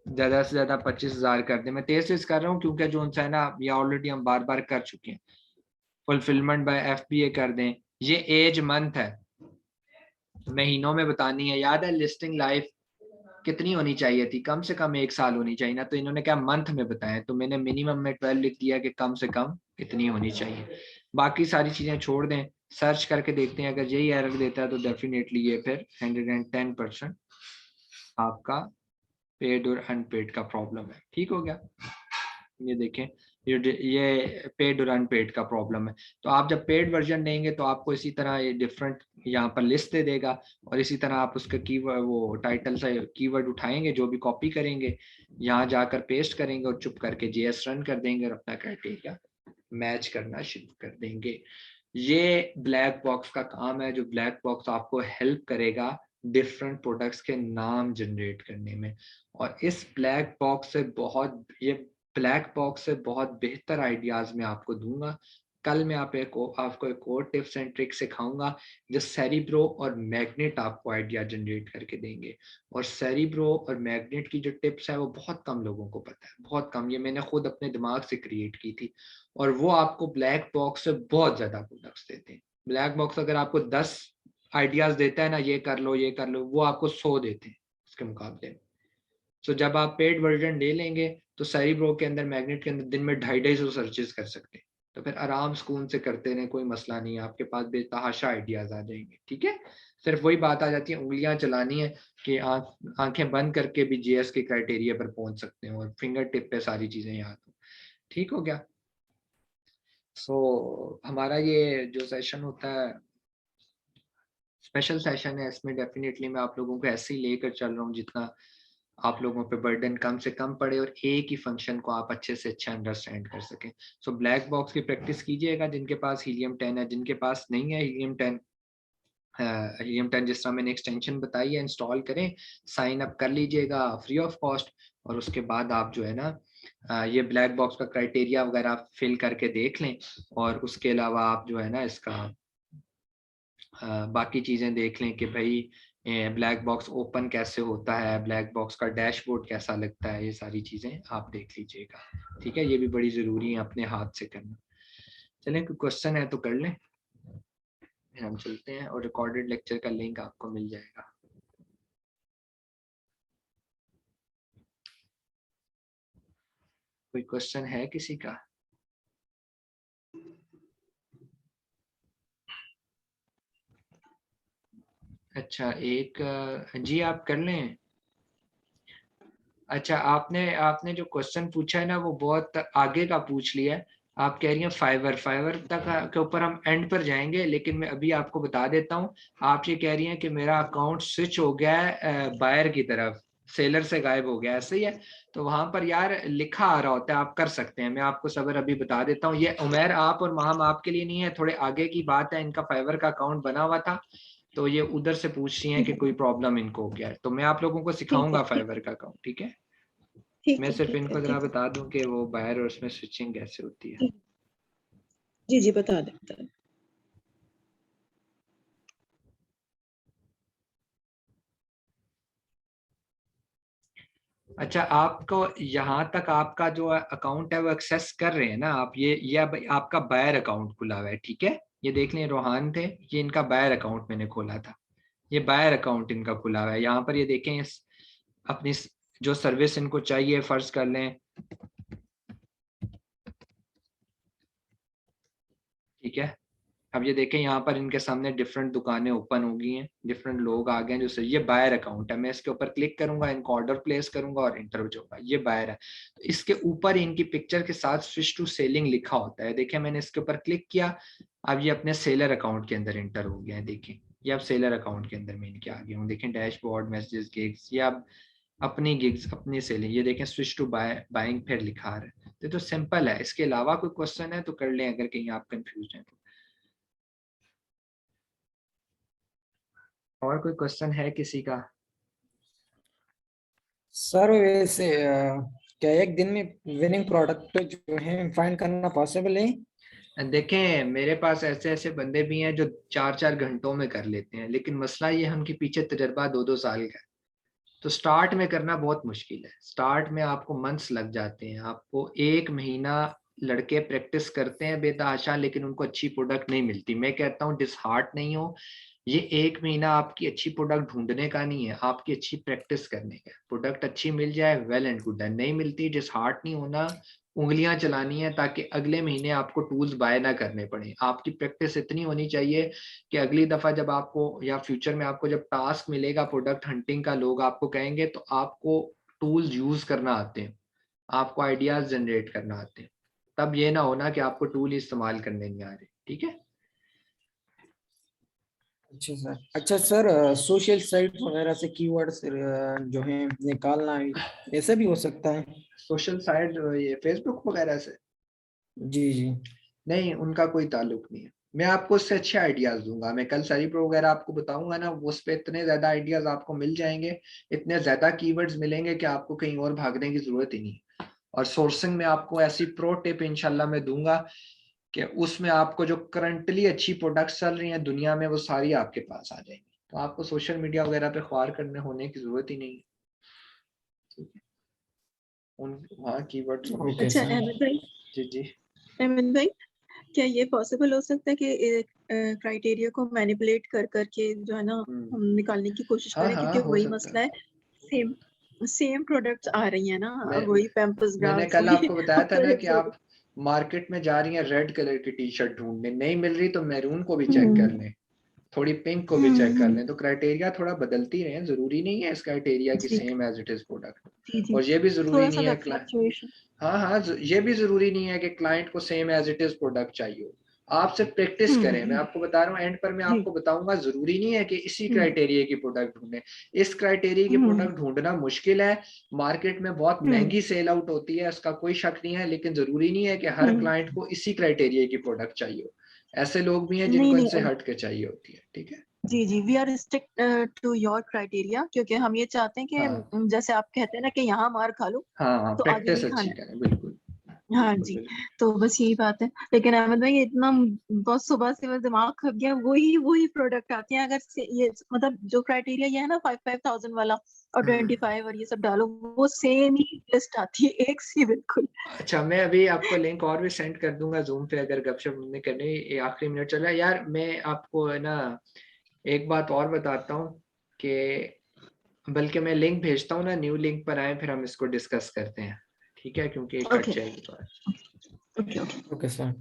ज्यादा से ज्यादा 25,000 कर दे। मैं तेज तेज कर रहा हूँ क्योंकि जो है ना, ये ऑलरेडी हम बार बार कर चुके हैं। फुलफिलमेंट बाय एफबीए कर दें। ये एज मंथ है, महीनों में बतानी है। याद है लिस्टिंग लाइफ कितनी होनी चाहिए थी? कम से कम 1 साल होनी चाहिए ना, तो इन्होंने क्या मंथ में बताया, तो मैंने मिनिमम में 12 लिख दिया कि कम से कम इतनी होनी चाहिए। बाकी सारी चीजें छोड़ दें, सर्च करके देखते हैं, अगर यही एरर देता है तो डेफिनेटली ये फिर 110% आपका पेड और अनपेड का प्रॉब्लम है। ठीक हो गया? ये देखें, ये पेड और अनपेड का प्रॉब्लम है। तो आप जब पेड वर्जन लेंगे तो आपको इसी तरह ये डिफरेंट यहाँ पर लिस्ट दे देगा, और इसी तरह आप उसका कीवर्ड, वो टाइटल से कीवर्ड उठाएंगे, जो भी कॉपी करेंगे यहाँ जाकर पेस्ट करेंगे और चुप करके जेएस रन कर देंगे और अपना क्राइटेरिया मैच करना शुरू कर देंगे। ये ब्लैक बॉक्स का काम है, जो ब्लैक बॉक्स आपको हेल्प करेगा डिफरेंट प्रोडक्ट्स के नाम जनरेट करने में। और इस ब्लैक बॉक्स से बहुत, ये ब्लैक बॉक्स से बहुत बेहतर आइडियाज मैं आपको दूंगा। कल मैं आपको एक और टिप्स एंड ट्रिक सिखाऊंगा जो सेरिब्रो और मैग्नेट आपको आइडिया जनरेट करके देंगे। और सेरिब्रो और मैग्नेट की जो टिप्स है वो बहुत कम लोगों को पता है, बहुत कम। ये मैंने खुद अपने दिमाग से क्रिएट की थी, और वो आपको ब्लैक बॉक्स से बहुत ज्यादा प्रोडक्ट्स देते हैं। ब्लैक बॉक्स अगर आपको 10 आइडियाज देता है ना, ये कर लो ये कर लो, वो आपको 100 देते हैं उसके मुकाबले में। सो जब आप पेड वर्जन ले लेंगे तो सेरिब्रो के अंदर, मैग्नेट के अंदर दिन में 250-250 सर्चेस कर सकते हैं। तो फिर आराम सुकून से करते रहें, कोई मसला नहीं है, आपके पास बेतहाशा आइडियाज आ जाएंगे। ठीक है, सिर्फ वही बात आ जाती है, उंगलियां चलानी है कि आंखें बंद करके भी जीएस के क्राइटेरिया पर पहुंच सकते हैं और फिंगर टिप पे सारी चीजें याद हो। ठीक हो गया। हमारा ये जो सेशन होता है स्पेशल सेशन है, इसमें डेफिनेटली मैं आप लोगों को ऐसे ही लेकर चल रहा हूँ जितना आप लोगों पे बर्डन कम से कम पड़े और एक ही फंक्शन को आप अच्छे से अच्छा अंडरस्टैंड कर सकें। ब्लैक बॉक्स की प्रैक्टिस कीजिएगा जिनके पास हीलियम 10 है, जिनके पास नहीं है हीलियम 10 जिस तरह मैंने एक्सटेंशन बताई है इंस्टॉल करें, साइन अप कर लीजिएगा फ्री ऑफ कॉस्ट, और उसके बाद आप जो है ना ये ब्लैक बॉक्स का क्राइटेरिया वगैरह आप फिल करके देख लें, और उसके अलावा आप जो है ना इसका बाकी चीज़ें देख लें कि भाई ब्लैक बॉक्स ओपन कैसे होता है, ब्लैक बॉक्स का डैशबोर्ड कैसा लगता है, ये सारी चीज़ें आप देख लीजिएगा। ठीक है, ये भी बड़ी ज़रूरी है अपने हाथ से करना। चलें, कोई क्वेश्चन है तो कर लें, फिर हम चलते हैं, और रिकॉर्डेड लेक्चर का लिंक आपको मिल जाएगा। कोई क्वेश्चन है किसी का? अच्छा, एक जी आप कर लें। अच्छा, आपने आपने जो क्वेश्चन पूछा है ना वो बहुत आगे का पूछ लिया है। आप कह रही हैं फाइवर, फाइवर तक के ऊपर हम एंड पर जाएंगे, लेकिन मैं अभी आपको बता देता हूँ। आप ये कह रही हैं कि मेरा अकाउंट स्विच हो गया है बायर की तरफ, सेलर से गायब हो गया, ऐसे ही है? तो वहां पर यार लिखा आ रहा होता है, आप कर सकते हैं। मैं आपको सबर अभी बता देता हूँ। ये उमर आप और माहम आपके लिए नहीं है, थोड़े आगे की बात है। इनका फाइवर का अकाउंट बना हुआ था, तो ये उधर से पूछ रही हैं कि कोई प्रॉब्लम इनको हो गया है। तो मैं आप लोगों को ठीक है, सिखाऊंगा फाइवर का अकाउंट। ठीक है, ठीक मैं है, सिर्फ ठीक है, इनको जरा ठीक है। बता दूं कि वो बायर और उसमें स्विचिंग कैसे होती है। जी, जी, बता दें, बता दें। अच्छा, आपको यहाँ तक आपका जो अकाउंट है वो एक्सेस कर रहे हैं ना आप? ये अब आपका बायर अकाउंट खुला हुआ है। ठीक है, ये देख लें, रोहान थे, ये इनका बायर अकाउंट मैंने खोला था, ये बायर अकाउंट इनका खुला हुआ है। यहाँ पर ये देखें, अपनी जो सर्विस इनको चाहिए, फर्ज कर लें, ठीक है। अब ये देखें, यहाँ पर इनके सामने डिफरेंट दुकानें ओपन हो गई हैं, डिफरेंट लोग आ गए हैं जो सही। ये बायर अकाउंट है, मैं इसके ऊपर क्लिक करूंगा, इनको ऑर्डर प्लेस करूंगा और इंटर जाऊंगा, ये बायर है। तो इसके ऊपर इनकी पिक्चर के साथ स्विच टू सेलिंग लिखा होता है। देखिए, मैंने इसके ऊपर क्लिक किया, अब ये अपने सेलर अकाउंट के अंदर इंटर हो गया है। देखिए, ये अब सेलर अकाउंट के अंदर में इनके आ गए हूँ। देखें, डैशबोर्ड, मैसेजेस, गिग्स, ये अब अपनी गिग्स, अपनी सेलिंग, ये देखें स्विच टू बाइंग फिर लिखा आ रहा है। तो सिंपल है। इसके अलावा कोई क्वेश्चन है तो कर लें, अगर कहीं आप कंफ्यूज हैं तो। और कोई क्वेश्चन है किसी का? सर वैसे क्या एक दिन में विनिंग प्रोडक्ट जो है फाइंड करना पॉसिबल है? देखें, मेरे पास ऐसे ऐसे बंदे भी हैं जो 4-4 घंटों में कर लेते हैं, लेकिन मसला ये है उनके पीछे तजर्बा 2-2 साल का है। तो स्टार्ट में करना बहुत मुश्किल है। स्टार्ट में आपको मंथ्स लग जाते हैं, आपको 1 महीना लड़के प्रैक्टिस करते हैं बेतहाशा, लेकिन उनको अच्छी प्रोडक्ट नहीं मिलती। मैं कहता हूँ डिसहार्ट नहीं हो, ये 1 महीना आपकी अच्छी प्रोडक्ट ढूंढने का नहीं है, आपकी अच्छी प्रैक्टिस करने का। प्रोडक्ट अच्छी मिल जाए वेल एंड गुड है, नहीं मिलती डिसहार्ट नहीं होना, उंगलियां चलानी है, ताकि अगले महीने आपको टूल्स बाय ना करने पड़े। आपकी प्रैक्टिस इतनी होनी चाहिए कि अगली दफा जब आपको, या फ्यूचर में आपको जब टास्क मिलेगा प्रोडक्ट हंटिंग का, लोग आपको कहेंगे तो आपको टूल्स यूज करना आते हैं, आपको आइडियाज जनरेट करना आते हैं। तब ये ना होना कि आपको टूल इस्तेमाल करने नहीं आ रहे। ठीक है, अच्छा सर, सोशल साइट वगैरह से कीवर्ड्स जो है निकालना ऐसे भी हो सकता है? सोशल साइट ये फेसबुक वगैरह से? जी जी। नहीं, उनका कोई ताल्लुक नहीं है। मैं आपको उससे अच्छे आइडियाज दूंगा। मैं कल सेरिप्रो वगैरह आपको बताऊंगा ना, उस पे इतने ज्यादा आइडियाज आपको मिल जाएंगे, इतने ज्यादा कीवर्ड्स मिलेंगे कि आपको कहीं और भागने की जरूरत ही नहीं। और सोर्सिंग में आपको ऐसी प्रो टिप इंशाल्लाह मैं दूंगा कि उसमें आपको जो करंटली अच्छी प्रोडक्ट्स चल रही हैं दुनिया में, वो सारी आपके पास आ जाएंगी। तो आपको सोशल मीडिया वगैरह पे ख्वार करने होने की जरूरत ही नहीं है। ठीक है, उन वहाँ कीवर्ड्स को ओके मिलेंगे। अच्छा सर। अहमद भाई, जी जी। अहमद भाई, क्या ये पॉसिबल हो सकता है कि क्राइटेरिया को मैनिपुलेट कर करके जो है ना हम निकालने की कोशिश हाँ करें, हाँ क्योंकि हो वही सकता मसला है। है, सेम सेम प्रोडक्ट्स आ रही है ना, मैं वही पैम्पर्स मैंने ग्रास कल वही आपको बताया था ना कि मुख्तलिफ आप मार्केट में जा रही हैं रेड कलर की टी शर्ट ढूंढने, नहीं मिल रही तो मैरून को भी चेक कर हम्म लें, थोड़ी पिंक को भी चेक कर लें। तो क्राइटेरिया थोड़ा बदलती रहे, जरूरी नहीं है इस क्राइटेरिया की जी same as it is product. जी जी, और ये भी जरूरी थोड़ा सा नहीं है फ्लक्चुएशन। हाँ हाँ ये भी जरूरी नहीं है कि क्लाइंट को same as it is product चाहिए हो। आप सिर्फ प्रैक्टिस करें। मैं आपको बता रहा हूँ, एंड पर मैं जी आपको बताऊंगा, जरूरी नहीं है कि इसी हम्म क्राइटेरिया की प्रोडक्ट ढूंढें। इस क्राइटेरिया की हम्म प्रोडक्ट ढूंढना मुश्किल है, मार्केट में बहुत हम्म महंगी सेल आउट होती है, इसका कोई शक नहीं है, लेकिन जरूरी नहीं है कि हर हम्म क्लाइंट को इसी क्राइटेरिया की प्रोडक्ट चाहिए हो। ऐसे लोग भी हैं नहीं जिनको नहीं, इनसे हट के चाहिए होती है। ठीक है। जी जी, we are stick to your criteria, क्योंकि हम ये चाहते हैं कि हाँ जैसे आप कहते हैं ना कि यहाँ मार खा लो हाँ हाँ तो आगे प्रैक्टिस नहीं अच्छी खाना करें, बिल्कुल है। हाँ बिल्कुल जी, बिल्कुल। तो बस यही बात है। लेकिन अहमद भाई, ये इतना बहुत सुबह से बस दिमाग खप गया, वही वही प्रोडक्ट आते हैं। अगर ये मतलब जो क्राइटेरिया ये है ना 5,000 वाला और 25 और ये सब डालो, वो सेम ही लिस्ट आती है, एक सी बिल्कुल। अच्छा, मैं अभी आपको लिंक और भी सेंड कर दूंगा जूम पे, अगर गपशप हमने करनी। ये आखिरी मिनट चल रहा है यार, मैं आपको है ना एक बात और बताता हूँ कि बल्कि मैं लिंक भेजता हूँ ना, न्यू लिंक पर आए फिर हम इसको डिस्कस करते हैं। ठीक है, क्योंकि कट ओके जाएगी बात। Okay okay. Okay sir.